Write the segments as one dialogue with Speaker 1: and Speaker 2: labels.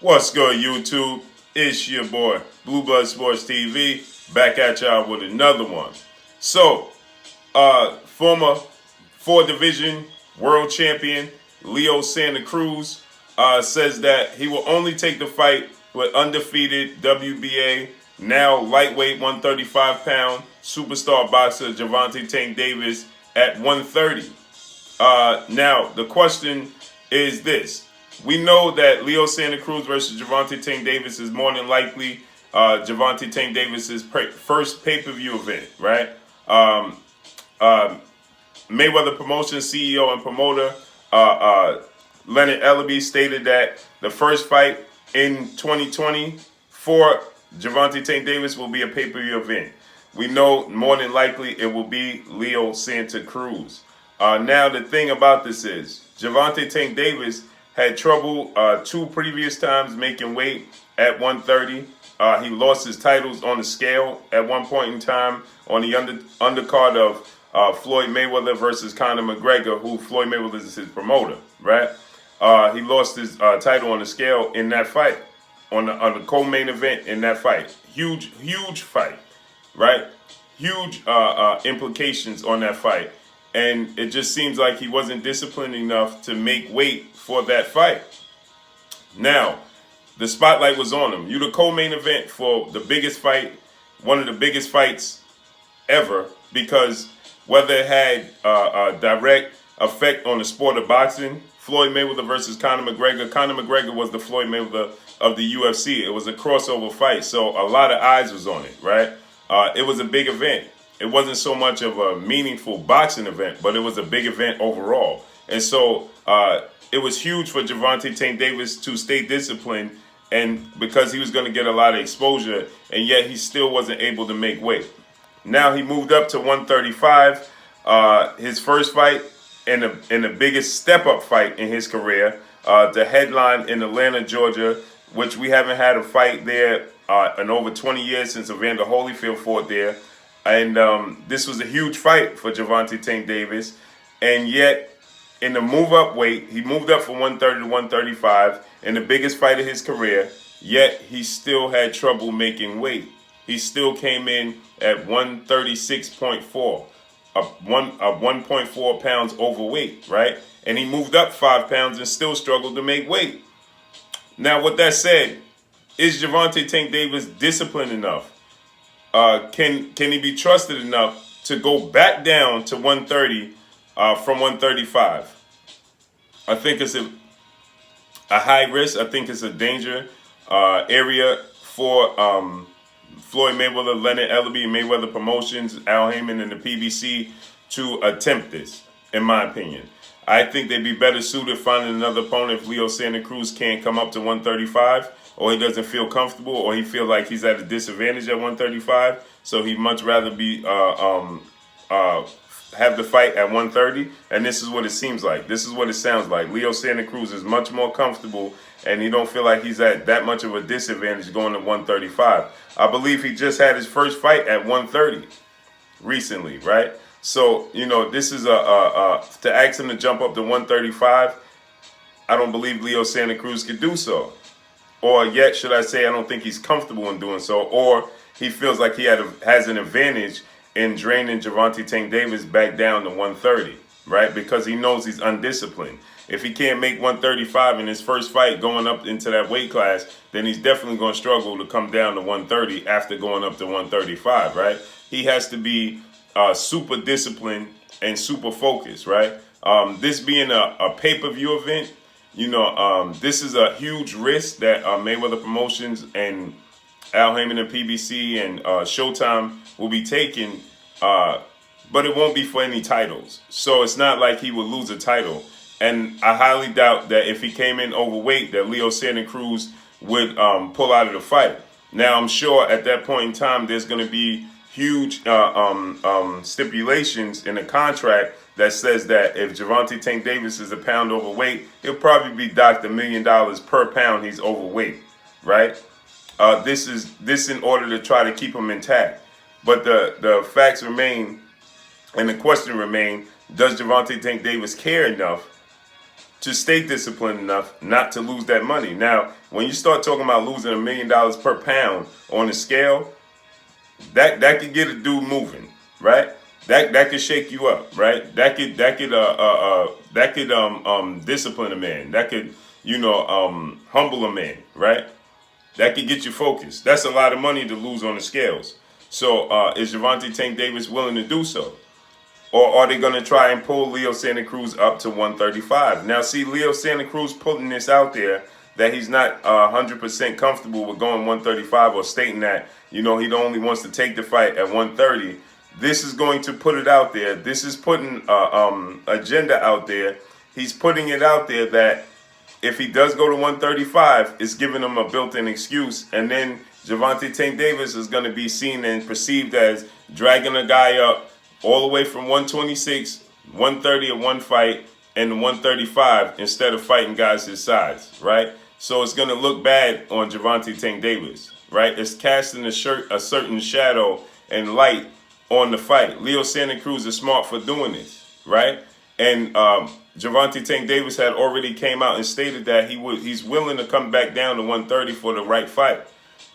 Speaker 1: What's good, YouTube? It's your boy, Blue Blood Sports TV, back at y'all with another one. So, former four-division world champion Leo Santa Cruz says that he will only take the fight with undefeated WBA, now lightweight 135-pound superstar boxer Gervonta Tank Davis at 130. Now, the question is this. We know that Leo Santa Cruz versus Gervonta Tank Davis is more than likely Gervonta Tank Davis' first pay-per-view event, right? Mayweather Promotions CEO and promoter Leonard Ellaby stated that the first fight in 2020 for Gervonta Tank Davis will be a pay-per-view event. We know more than likely it will be Leo Santa Cruz. Now, the thing about this is Gervonta Tank Davis had trouble two previous times making weight at 130. He lost his titles on the scale at one point in time on the undercard of Floyd Mayweather versus Conor McGregor, who Floyd Mayweather is his promoter, right? He lost his title on the scale in that fight, on the co-main event in that fight. Huge fight, right? Huge implications on that fight. And it just seems like he wasn't disciplined enough to make weight for that fight. Now, the spotlight was on him. You're the co-main event for the biggest fight, one of the biggest fights ever, because whether it had a direct effect on the sport of boxing, Floyd Mayweather versus Conor McGregor was the Floyd Mayweather of the UFC. It was a crossover fight, so a lot of eyes was on it, right? It was a big event. It wasn't so much of a meaningful boxing event, but it was a big event overall. And so it was huge for Gervonta Tank Davis to stay disciplined, and because he was going to get a lot of exposure, and yet he still wasn't able to make weight. Now he moved up to 135. His first fight and the biggest step-up fight in his career, the headline in Atlanta, Georgia, which we haven't had a fight there in over 20 years since Evander Holyfield fought there. And this was a huge fight for Gervonta Tank Davis. And yet, in the move-up weight, he moved up from 130 to 135 in the biggest fight of his career, yet he still had trouble making weight. He still came in at 136.4, a 1.4 pounds overweight, right? And he moved up 5 pounds and still struggled to make weight. Now, with that said, is Gervonta Tank Davis disciplined enough? Can he be trusted enough to go back down to 130 from 135? I think it's a high risk. I think it's a danger area for Floyd Mayweather, Leonard Ellaby, Mayweather Promotions, Al Heyman, and the PBC to attempt this, in my opinion. I think they'd be better suited finding another opponent if Leo Santa Cruz can't come up to 135, or he doesn't feel comfortable, or he feels like he's at a disadvantage at 135. So he'd much rather be have the fight at 130. And this is what it seems like. This is what it sounds like. Leo Santa Cruz is much more comfortable, and he don't feel like he's at that much of a disadvantage going to 135. I believe he just had his first fight at 130 recently, right? So, you know, this is to ask him to jump up to 135, I don't believe Leo Santa Cruz could do so. Or yet, should I say, I don't think he's comfortable in doing so. Or he feels like he has an advantage in draining Gervonta Tank Davis back down to 130, right? Because he knows he's undisciplined. If he can't make 135 in his first fight going up into that weight class, then he's definitely going to struggle to come down to 130 after going up to 135, right? He has to be super disciplined and super focused, right? This being a pay-per-view event, you know, this is a huge risk that Mayweather Promotions and Al Heyman and PBC and Showtime will be taking, but it won't be for any titles. So it's not like he would lose a title. And I highly doubt that if he came in overweight, that Leo Santa Cruz would pull out of the fight. Now, I'm sure at that point in time, there's going to be huge stipulations in the contract that says that if Gervonta Tank Davis is a pound overweight, he'll probably be docked $1 million per pound he's overweight, right? This in order to try to keep him intact. But the facts remain, and the question remain: does Gervonta Tank Davis care enough to stay disciplined enough not to lose that money. Now, when you start talking about losing $1 million per pound on the scale, that could get a dude moving, right? That could shake you up, right? That could discipline a man. That could humble a man, right? That could get you focused. That's a lot of money to lose on the scales. So is Gervonta Tank Davis willing to do so? Or are they going to try and pull Leo Santa Cruz up to 135? Now, see, Leo Santa Cruz putting this out there that he's not 100% comfortable with going 135, or stating that, he only wants to take the fight at 130. This is going to put it out there. This is putting agenda out there. He's putting it out there that if he does go to 135, it's giving him a built-in excuse. And then Gervonta Tank Davis is going to be seen and perceived as dragging a guy up all the way from 126, 130 at one fight, and 135 instead of fighting guys his size, right? So it's going to look bad on Gervonta Tank Davis, right? It's casting a certain shadow and light on the fight. Leo Santa Cruz is smart for doing this, right? And Gervonta Tank Davis had already came out and stated that he's willing to come back down to 130 for the right fight.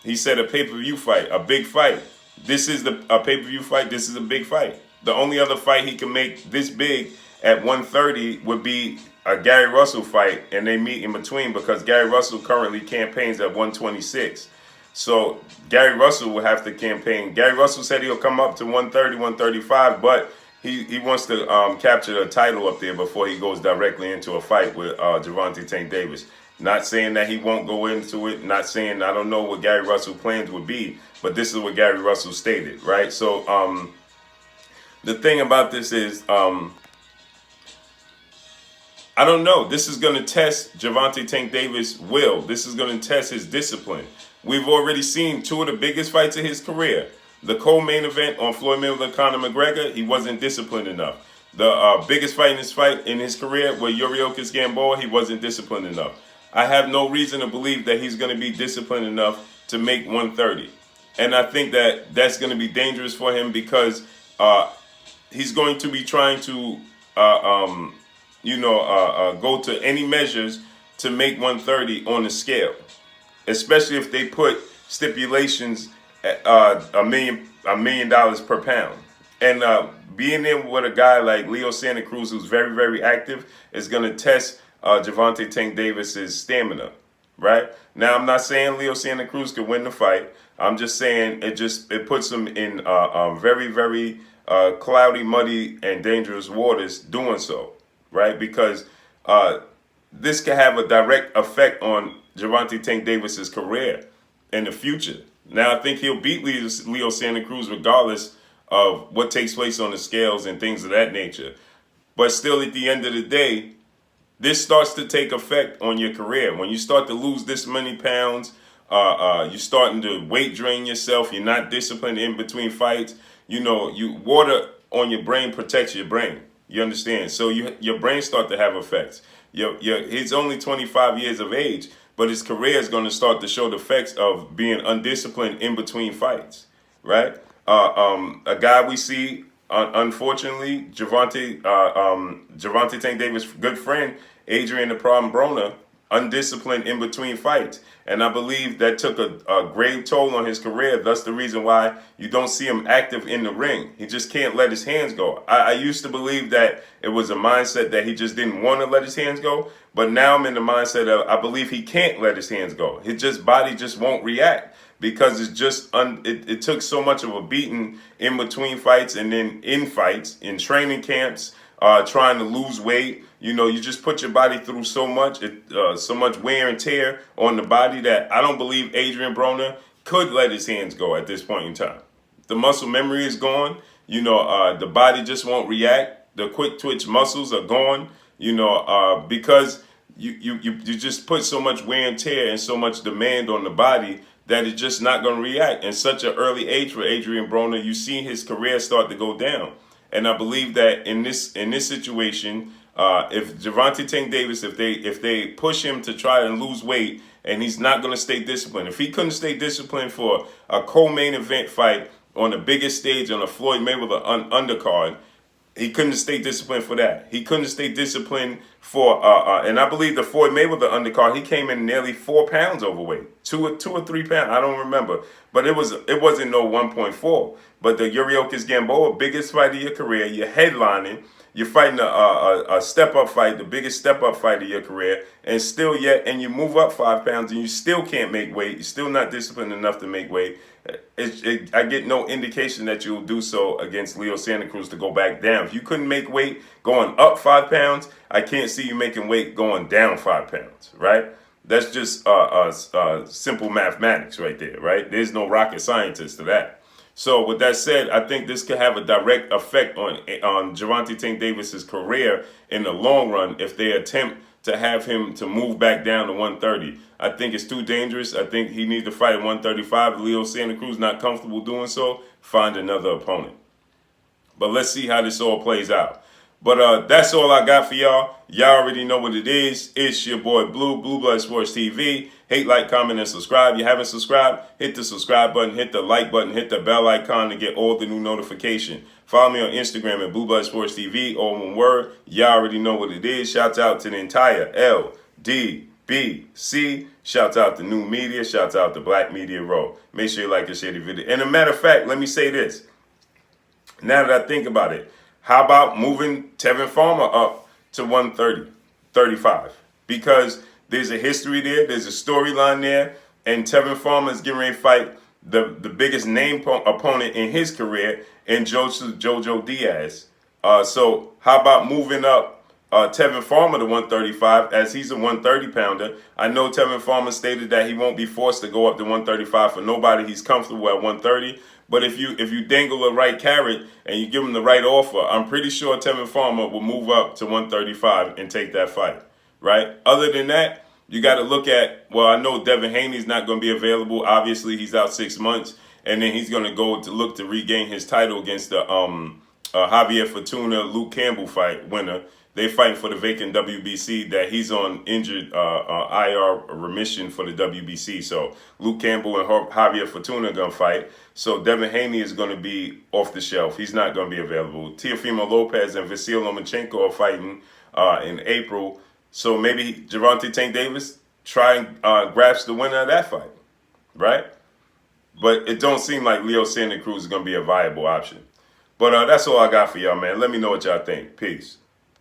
Speaker 1: He said a pay-per-view fight, a big fight. This is a pay-per-view fight. This is a big fight. The only other fight he can make this big at 130 would be a Gary Russell fight, and they meet in between because Gary Russell currently campaigns at 126. So Gary Russell will have to campaign. Gary Russell said he'll come up to 130, 135, but he wants to capture the title up there before he goes directly into a fight with Gervonta Tank Davis. Not saying that he won't go into it. Not saying I don't know what Gary Russell's plans would be, but this is what Gary Russell stated, right? So the thing about this is, I don't know. This is going to test Gervonta Tank Davis' will. This is going to test his discipline. We've already seen two of the biggest fights of his career. The co-main event on Floyd Mayweather, Conor McGregor, he wasn't disciplined enough. The biggest fight in his career with Yuriorkis Gamboa, he wasn't disciplined enough. I have no reason to believe that he's going to be disciplined enough to make 130. And I think that that's going to be dangerous for him because he's going to be trying to, go to any measures to make 130 on the scale, especially if they put stipulations at $1 million per pound. And being in with a guy like Leo Santa Cruz, who's very, very active, is going to test Gervonta Tank Davis's stamina, right? Now, I'm not saying Leo Santa Cruz could win the fight. I'm just saying it puts him in very, very cloudy, muddy, and dangerous waters doing so, right? Because this could have a direct effect on Gervonta Tank Davis's career in the future. Now, I think he'll beat Leo Santa Cruz regardless of what takes place on the scales and things of that nature. But still, at the end of the day, this starts to take effect on your career. When you start to lose this many pounds, you're starting to weight drain yourself. You're not disciplined in between fights. Water on your brain protects your brain. You understand? So your brain start to have effects. He's only 25 years of age, but his career is going to start to show the effects of being undisciplined in between fights, right? A guy we see, unfortunately, Gervonta Tank Davis' good friend, Adrian the Problem Broner, undisciplined in between fights. And I believe that took a grave toll on his career. That's the reason why you don't see him active in the ring. He just can't let his hands go. I used to believe that it was a mindset that he just didn't want to let his hands go. But now I'm in the mindset of I believe he can't let his hands go. His body just won't react because it's just it took so much of a beating in between fights and then in fights, in training camps, trying to lose weight. You just put your body through so much wear and tear on the body that I don't believe Adrian Broner could let his hands go at this point in time. The muscle memory is gone. The body just won't react. The quick twitch muscles are gone. Because you just put so much wear and tear and so much demand on the body that it's just not going to react. In such an early age for Adrian Broner, you see his career start to go down. And I believe that in this situation, if Gervonta Tank Davis, if they push him to try and lose weight and he's not going to stay disciplined, if he couldn't stay disciplined for a co-main event fight on the biggest stage on a Floyd Mayweather undercard, He couldn't stay disciplined for that. He couldn't stay disciplined for, and I believe the Floyd Mayweather undercard, he came in nearly 4 pounds overweight, 2 or 3 pounds, I don't remember, but it wasn't no 1.4. But the Yuriokis Gamboa, biggest fight of your career, you're headlining, you're fighting a step up fight, the biggest step up fight of your career, and you move up 5 pounds and you still can't make weight. You're still not disciplined enough to make weight. I get no indication that you'll do so against Leo Santa Cruz to go back down. If you couldn't make weight going up 5 pounds, I can't see you making weight going down 5 pounds, right? That's just simple mathematics right there, right? There's no rocket scientist to that. So with that said, I think this could have a direct effect on Gervonta Tank Davis's career in the long run if they attempt to have him to move back down to 130. I think it's too dangerous. I think he needs to fight at 135. If Leo Santa Cruz not comfortable doing so, find another opponent. But let's see how this all plays out. But that's all I got for y'all. Y'all already know what it is. It's your boy Blue Blood Sports TV. Hate, like, comment, and subscribe. You haven't subscribed? Hit the subscribe button, hit the like button, hit the bell icon to get all the new notification. Follow me on Instagram at Blue Blood Sports TV, all one word. Y'all already know what it is. Shouts out to the entire LDBC. Shouts out to New Media. Shouts out to Black Media Row. Make sure you like and share the video. And a matter of fact, let me say this. Now that I think about it, how about moving Tevin Farmer up to 135? Because there's a history there, there's a storyline there, and Tevin Farmer is getting ready to fight the biggest name opponent in his career in Jojo Diaz. So how about moving up Tevin Farmer to 135 as he's a 130 pounder? I know Tevin Farmer stated that he won't be forced to go up to 135 for nobody. He's comfortable at 130. But if you dangle the right carrot and you give him the right offer, I'm pretty sure Tevin Farmer will move up to 135 and take that fight, right? Other than that, you got to look at, well, I know Devin Haney's not going to be available. Obviously, he's out 6 months, and then he's going to go to look to regain his title against the Javier Fortuna, Luke Campbell fight winner. They fighting for the vacant WBC that he's on injured IR remission for the WBC. So Luke Campbell and Javier Fortuna are going to fight. So Devin Haney is going to be off the shelf. He's not going to be available. Teofimo Lopez and Vasil Lomachenko are fighting in April. So maybe Gervonta Tank Davis try and grasp the winner of that fight, right? But it don't seem like Leo Santa Cruz is going to be a viable option. But that's all I got for y'all, man. Let me know what y'all think. Peace.